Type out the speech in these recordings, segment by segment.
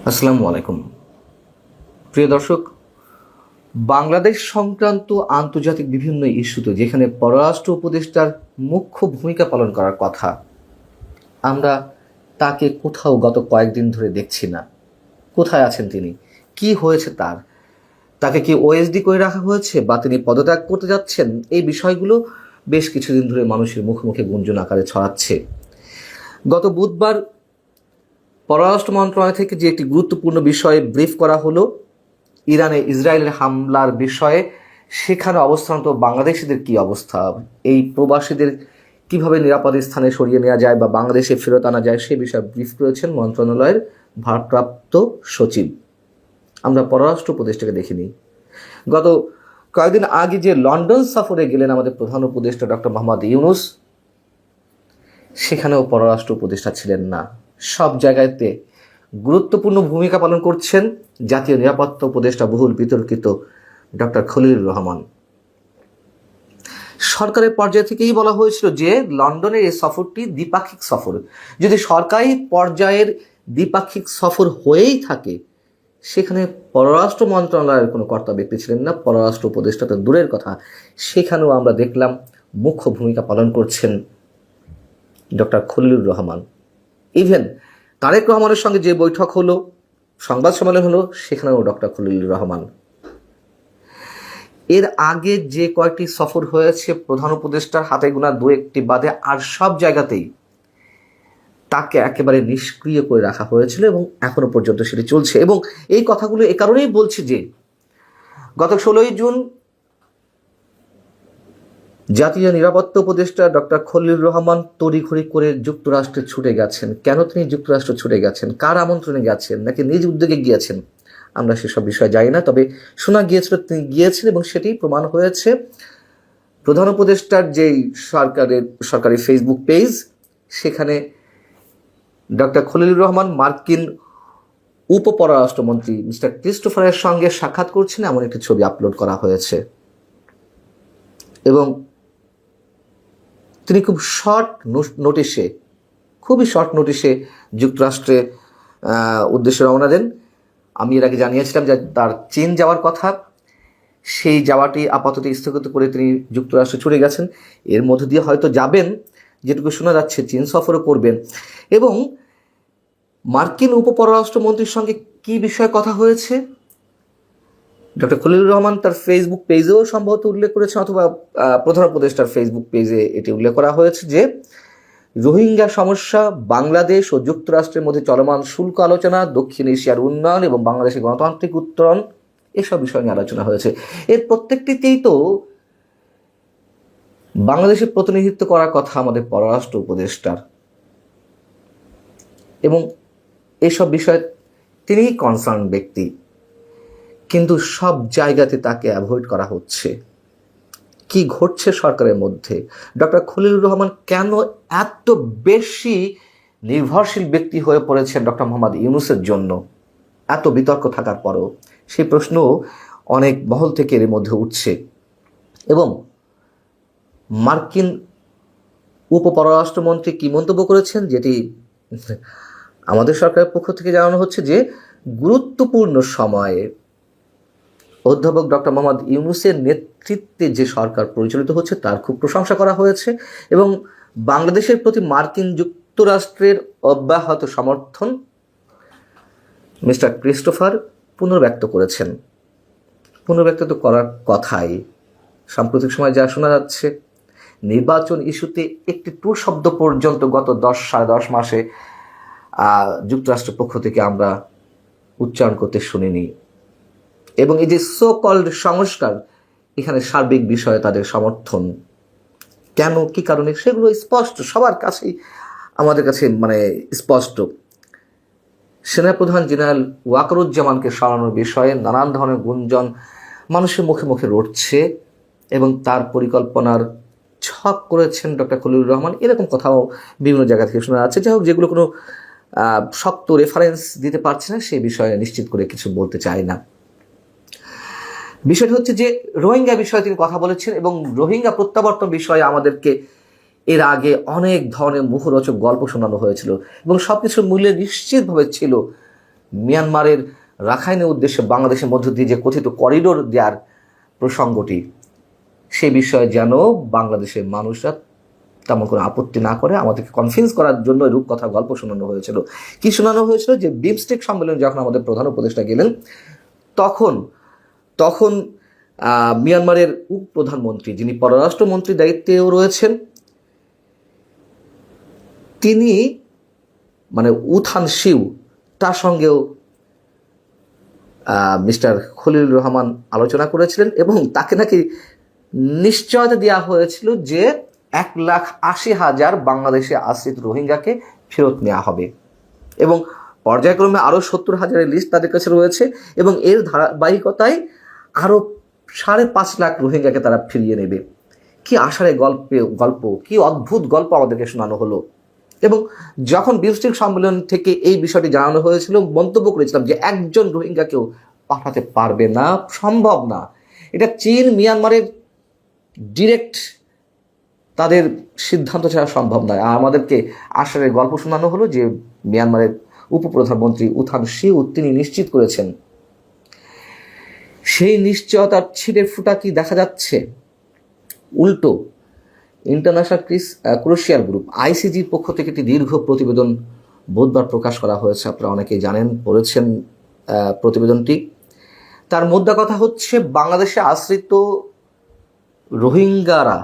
আসসালামু আলাইকুম প্রিয় দর্শক। বাংলাদেশ সংক্রান্ত আন্তর্জাতিক বিভিন্ন ইস্যুতে যেখানে পররাষ্ট্র উপদেষ্টার মুখ্য ভূমিকা পালন করার কথা, আমরা তাকে কোথাও গত কয়েকদিন ধরে দেখছি না। কোথায় আছেন তিনি? কি হয়েছে তার? তাকে কি ওএসডি করে রাখা হয়েছে বা তিনি পদত্যাগ করতে যাচ্ছেন? এই বিষয়গুলো বেশ কিছুদিন ধরে মানুষের মুখে মুখে গুঞ্জন আকারে ছড়াচ্ছে। গত বুধবার পররাষ্ট্র মন্ত্রণালয় থেকে যে একটি গুরুত্বপূর্ণ বিষয়ে ব্রিফ করা হলো, ইরানে ইসরায়েলের হামলার বিষয়ে, সেখানে অবস্থানত বাংলাদেশিদের কি অবস্থা, এই প্রবাসীদের কিভাবে নিরাপদ স্থানে সরিয়ে নেওয়া যায় বা বাংলাদেশে ফেরত আনা যায়, সে বিষয়ে ব্রিফ করেছেন মন্ত্রণালয়ের ভারপ্রাপ্ত সচিব। আমরা পররাষ্ট্র উপদেষ্টাকে দেখিনি। গত কয়েকদিন আগে যে লন্ডন সফরে গেলেন আমাদের প্রধান উপদেষ্টা ডক্টর মোহাম্মদ ইউনুস, সেখানেও পররাষ্ট্র উপদেষ্টা ছিলেন না। সব জায়গাতে গুরুত্বপূর্ণ ভূমিকা পালন করছেন জাতীয় নিরাপত্তা উপদেষ্টা বহুল বিতর্কিত ডক্টর খলিলুর রহমান। সরকারের পর্যায় থেকেই বলা হয়েছিল যে লন্ডনের এই সফরটি দ্বিপাক্ষিক সফর। যদি সরকারি পর্যায়ের দ্বিপাক্ষিক সফর হয়েই থাকে, সেখানে পররাষ্ট্র মন্ত্রণালয়ের কোনো কর্তা ব্যক্তি ছিলেন না, পররাষ্ট্র উপদেষ্টা তো দূরের কথা, সেখানেও আমরা দেখলাম মুখ্য ভূমিকা পালন করছেন ডক্টর খলিলুর রহমান। ইভেন তারেক রহমানের সঙ্গে যে বৈঠক হলো, সংবাদ সম্মেলন হলো, সেখানেও ডক্টর খলিলুর রহমান। এর আগে যে কয়েকটি সফর হয়েছে প্রধান উপদেষ্টার হাতে গোনা দু একটি বাদে আর সব জায়গাতেই তাকে একেবারে নিষ্ক্রিয় করে রাখা হয়েছিল এবং এখনো পর্যন্ত সেটি চলছে। এবং এই কথাগুলো এ কারণেই বলছি যে গত 16ই জুন জাতীয় নিরাপত্তা উপদেষ্টা ডক্টর খলিলুর রহমান তড়িঘড়ি করে যুক্তরাষ্ট্রে ছুটে গেছেন। কেন তিনি যুক্তরাষ্ট্র ছুটে গেছেন? কার আমন্ত্রণে গেছেন, নাকি নিজ উদ্যোগে গিয়েছেন, আমরা সেসব বিষয়ে জানি না। তবে শোনা গিয়েছিল তিনি গিয়েছেন এবং সেটি প্রমাণ হয়েছে প্রধান উপদেষ্টার যেই সরকারি ফেসবুক পেজ, সেখানে ডক্টর খলিলুর রহমান মার্কিন উপপররাষ্ট্রমন্ত্রী মিস্টার ক্রিস্টোফারের সঙ্গে সাক্ষাৎ করছেন এমন একটি ছবি আপলোড করা হয়েছে। এবং তিনি খুবই শর্ট নোটিশে যুক্তরাষ্ট্রের উদ্দেশ্যে রওনা দেন। আমি এর আগে জানিয়েছিলাম যে তার চীন যাওয়ার কথা, সেই যাওয়াটি আপাতত স্থগিত করে তিনি যুক্তরাষ্ট্রে ছুটে গেছেন। এর মধ্য দিয়ে হয়তো যাবেন, যেটুকু শোনা যাচ্ছে চীন সফরও করবেন। এবং মার্কিন উপপররাষ্ট্রমন্ত্রীর সঙ্গে কি বিষয়ে কথা হয়েছে, ডক্টর খলিলুর রহমান তার ফেসবুক পেজেও সম্ভবত উল্লেখ করেছেন, অথবা প্রধান উপদেষ্টার ফেসবুক পেজে এটি উল্লেখ করা হয়েছে যে রোহিঙ্গা সমস্যা, বাংলাদেশ ও যুক্তরাষ্ট্রের মধ্যে চলমান শুল্ক আলোচনা, দক্ষিণ এশিয়ার উন্নয়ন এবং বাংলাদেশের গণতান্ত্রিক উত্তরণ, এসব বিষয় নিয়ে আলোচনা হয়েছে। এর প্রত্যেকটিতেই তো বাংলাদেশের প্রতিনিধিত্ব করার কথা আমাদের পররাষ্ট্র উপদেষ্টার, এবং এসব বিষয়ে তিনিই কনসার্ন ব্যক্তি, কিন্তু সব জায়গাতে তাকে অ্যাভয়েড করা হচ্ছে। কি ঘটছে সরকারের মধ্যে? ডক্টর খলিলুর রহমান কেন এত বেশি নির্ভরশীল ব্যক্তি হয়ে পড়েছেন ডক্টর মোহাম্মদ ইউনুসের জন্য, এত বিতর্ক থাকার পরও? সেই প্রশ্ন অনেক মহল থেকে এর মধ্যে উঠছে। এবং মার্কিন উপপররাষ্ট্রমন্ত্রী কি মন্তব্য করেছেন, যেটি আমাদের সরকারের পক্ষ থেকে জানানো হচ্ছে যে গুরুত্বপূর্ণ সময়ে অধ্যাপক ডক্টর মোহাম্মদ ইউনুসের নেতৃত্বে যে সরকার পরিচালিত হচ্ছে তার খুব প্রশংসা করা হয়েছে এবং বাংলাদেশের প্রতি মার্কিন যুক্তরাষ্ট্রের অব্যাহত সমর্থন মিস্টার ক্রিস্টোফার পুনর্ব্যক্ত করেছেন। পুনর্ব্যক্ত তো করার কথাই। সাম্প্রতিক সময় যা শোনা যাচ্ছে, নির্বাচন ইস্যুতে একটি টু শব্দ পর্যন্ত গত 10-10.5 মাসে যুক্তরাষ্ট্রের পক্ষ থেকে আমরা উচ্চারণ করতে শুনিনি। এবং এই যে সো কল্ড সংস্কার, এখানে সার্বিক বিষয়ে তাদের সমর্থন কেন, কি কারণে, সেগুলো স্পষ্ট, সবার কাছেই, আমাদের কাছে স্পষ্ট। সেনাপ্রধান জেনারেল ওয়াকারুজ্জামানকে সরানোর বিষয়ে নানান ধরনের গুঞ্জন মানুষের মুখে মুখে রটছে এবং তার পরিকল্পনার ছক করেছেন ডক্টর খলিলুর রহমান, এরকম কথাও বিভিন্ন জায়গা থেকে শোনা যাচ্ছে। যাই হোক, যেগুলো কোনো শক্ত রেফারেন্স দিতে পারছে না, সেই বিষয়ে নিশ্চিত করে কিছু বলতে চাই না। বিষয়টা হচ্ছে যে রোহিঙ্গা বিষয়ে তিনি কথা বলেছেন এবং রোহিঙ্গা প্রত্যাবর্তন বিষয়ে আমাদেরকে এর আগে অনেক ধরনের মুখরোচক গল্প শোনানো হয়েছিল এবং সবকিছুর মূল্যে নিশ্চিতভাবে ছিল মিয়ানমারের রাখাইনের উদ্দেশ্যে বাংলাদেশের মধ্য দিয়ে যে কথিত করিডোর দেওয়ার প্রসঙ্গটি, সে বিষয়ে যেন বাংলাদেশের মানুষরা তেমন কোনো আপত্তি না করে আমাদেরকে কনভিন্স করার জন্য রূপকথা গল্প শোনানো হয়েছিল। কি শোনানো হয়েছিল? যে বিমস্টেক সম্মেলনে যখন আমাদের প্রধান উপদেষ্টা গেলেন, তখন মিয়ানমারের উপপ্রধানমন্ত্রী, যিনি পররাষ্ট্রমন্ত্রী দায়িত্বেও রয়েছেন, তিনি মানে উথান শিউ, তার সঙ্গেও মিস্টার খলিলুর রহমান আলোচনা করেছিলেন এবং তাকে নাকি নিশ্চয়তা দেওয়া হয়েছিল যে 1,80,000 বাংলাদেশে আশ্রিত রোহিঙ্গাকে ফেরত নেওয়া হবে এবং পর্যায়ক্রমে আরও 70,000-এর লিস্ট তাদের কাছে রয়েছে এবং এর ধারাবাহিকতায় আরও 5.5 লাখ রোহিঙ্গাকে তারা ফিরিয়ে নেবে। কি আষাঢ়ে গল্প, কি অদ্ভুত গল্প আমাদেরকে শোনানো হলো। এবং যখন বিমস্টেক সম্মেলন থেকে এই বিষয়টি জানানো হয়েছিল, মন্তব্য করেছিলাম যে একজন রোহিঙ্গাকেও পাঠাতে পারবে না, সম্ভব না। এটা চীন মিয়ানমারের ডিরেক্ট তাদের সিদ্ধান্ত ছাড়া সম্ভব নয়। আমাদেরকে আষাঢ়ের গল্প শোনানো হলো যে মিয়ানমারের উপপ্রধানমন্ত্রী উথান শিউ তিনি নিশ্চিত করেছেন। সেই নিশ্চয়তার ছিটে ফুটা কি দেখা যাচ্ছে? উল্টো ইন্টারন্যাশনাল ক্রুশিয়াল গ্রুপ আইসিজির পক্ষ থেকে একটি দীর্ঘ প্রতিবেদন বুধবার প্রকাশ করা হয়েছে। আপনারা অনেকেই জানেন, পড়েছেন প্রতিবেদনটি। তার মোদ্দা কথা হচ্ছে, বাংলাদেশে আশ্রিত রোহিঙ্গারা,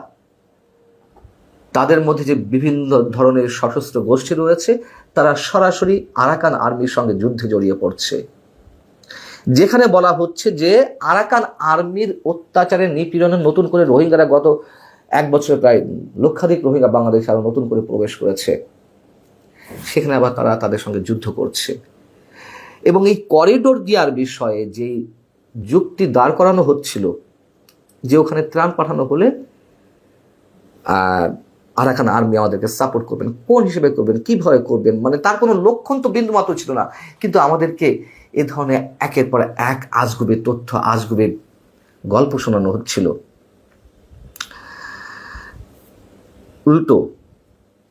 তাদের মধ্যে যে বিভিন্ন ধরনের সশস্ত্র গোষ্ঠী রয়েছে, তারা সরাসরি আরাকান আর্মির সঙ্গে যুদ্ধে জড়িয়ে পড়ছে। যেখানে বলা হচ্ছে যে আরাকান আর্মির অত্যাচারের নিপীড়নে নতুন করে রোহিঙ্গারা গত 1 বছরে প্রায় লক্ষাধিক রোহিঙ্গা বাংলাদেশে আরও নতুন করে প্রবেশ করেছে। সেখানে আবার তারা তাদের সঙ্গে যুদ্ধ করছে। এবং এই করিডোর দেওয়ার বিষয়ে যে যুক্তি দাঁড় করানো হচ্ছিল যে ওখানে ত্রাণ পাঠানো হলে আরাকান আর্মি আমাদেরকে সাপোর্ট করবেন, কোন হিসেবে করবেন, কীভাবে করবেন, মানে তার কোনো লক্ষণ তো বিন্দু মাত্র ছিল না। কিন্তু আমাদেরকে এ ধরনের একের পর এক আজগুবি তথ্য, আজগুবি গল্প শোনানো হচ্ছিল। উল্টো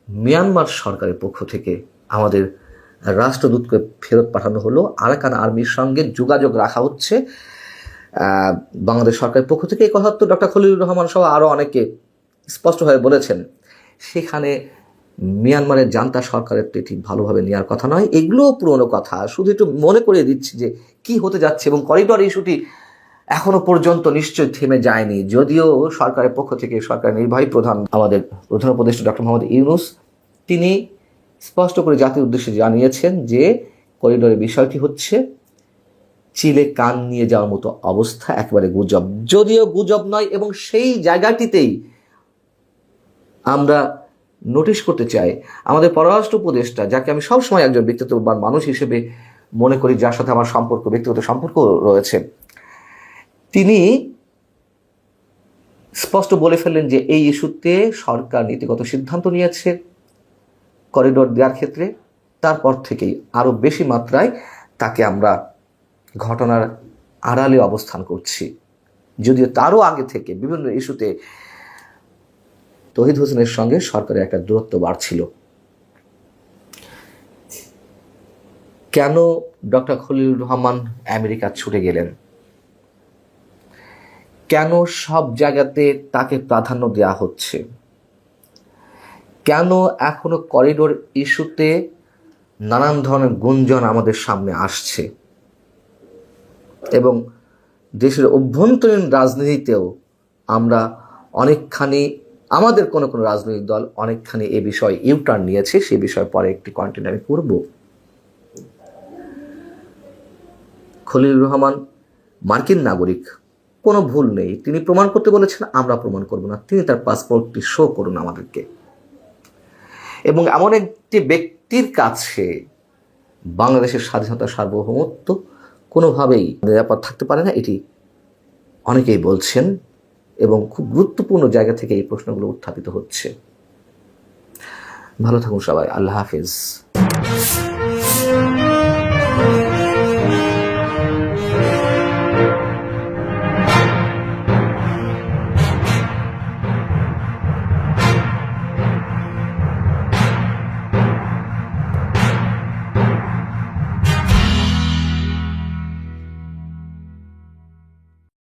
মিয়ানমার সরকারের পক্ষ থেকে আমাদের রাষ্ট্রদূতকে ফেরত পাঠানো হলো। আরাকান আর্মির সঙ্গে যোগাযোগ রাখা হচ্ছে বাংলাদেশ সরকারের পক্ষ থেকে। এই কথা তো ডক্টর খলিলুর রহমান সহ আরও অনেকে স্পষ্টভাবে বলেছেন। সেখানে মিয়ানমারের জান্তা সরকারের ঠিক ভালোভাবে নেওয়ার কথা নয়। এগুলোও পুরনো কথা, শুধু একটু মনে করিয়ে দিচ্ছি যে কি হতে যাচ্ছে। এবং করিডোর ইস্যুটি এখনো পর্যন্ত নিশ্চয় থেমে যায়নি, যদিও সরকারের পক্ষ থেকে সরকারের নির্বাহী প্রধান, আমাদের প্রধান উপদেষ্টা ডক্টর মোহাম্মদ ইউনূস, তিনি স্পষ্ট করে জাতির উদ্দেশ্যে জানিয়েছেন যে করিডোরের বিষয়টি হচ্ছে চিলে কান নিয়ে যাওয়ার মতো অবস্থা, একেবারে গুজব, যদিও গুজব নয়। এবং সেই জায়গাটিতেই আমরা নোটিশ করতে চাই আমাদের পররাষ্ট্র উপদেষ্টা, যাকে আমি সবসময় একজন ব্যক্তিত্ববান মানুষ হিসেবে মনে করি, যার সাথে আমার ব্যক্তিগত সম্পর্ক রয়েছে, তিনি স্পষ্ট বলে ফেললেন যে এই ইস্যুতে সরকার নীতিগত সিদ্ধান্ত নিয়েছে করিডোর দেওয়ার ক্ষেত্রে। তারপর থেকেই আরও বেশি মাত্রায় তাকে আমরা ঘটনার আড়ালে অবস্থান করছি, যদিও তারও আগে থেকে বিভিন্ন ইস্যুতে তৌহিদ হোসেনের সঙ্গে সরকারের একটা দূরত্ব বাড়ছিল। কেন ডক্টর খলিলুর রহমান আমেরিকা ছুটে গেলেন? কেন সব জায়গাতে তাকে প্রাধান্য দেওয়া হচ্ছে? কেন এখনো করিডোর ইস্যুতে নানান ধরনের গুঞ্জন আমাদের সামনে আসছে? এবং দেশের অভ্যন্তরীণ রাজনীতিতেও আমরা অনেকখানি, আমাদের কোনো রাজনৈতিক দল অনেকখানি এ বিষয়ে ইউটার্ন নিয়েছে। সে বিষয়ে পরে একটি কন্টেন্ট আমি করব। খলিলুর রহমান মার্কিন নাগরিক, কোনো ভুল নেই, তিনি প্রমাণ করতে বলেছেন, আমরা প্রমাণ করব না। তিনি তার পাসপোর্টটি শো করুন আমাদেরকে। এবং এমন একটি ব্যক্তির কাছে বাংলাদেশের স্বাধীনতা, সার্বভৌমত্ব কোনোভাবেই নিরাপদ থাকতে পারে না, এটি অনেকেই বলছেন এবং খুব গুরুত্বপূর্ণ জায়গা থেকে এই প্রশ্নগুলো উত্থাপিত হচ্ছে। ভালো থাকুন সবাই, আল্লাহ হাফিজ।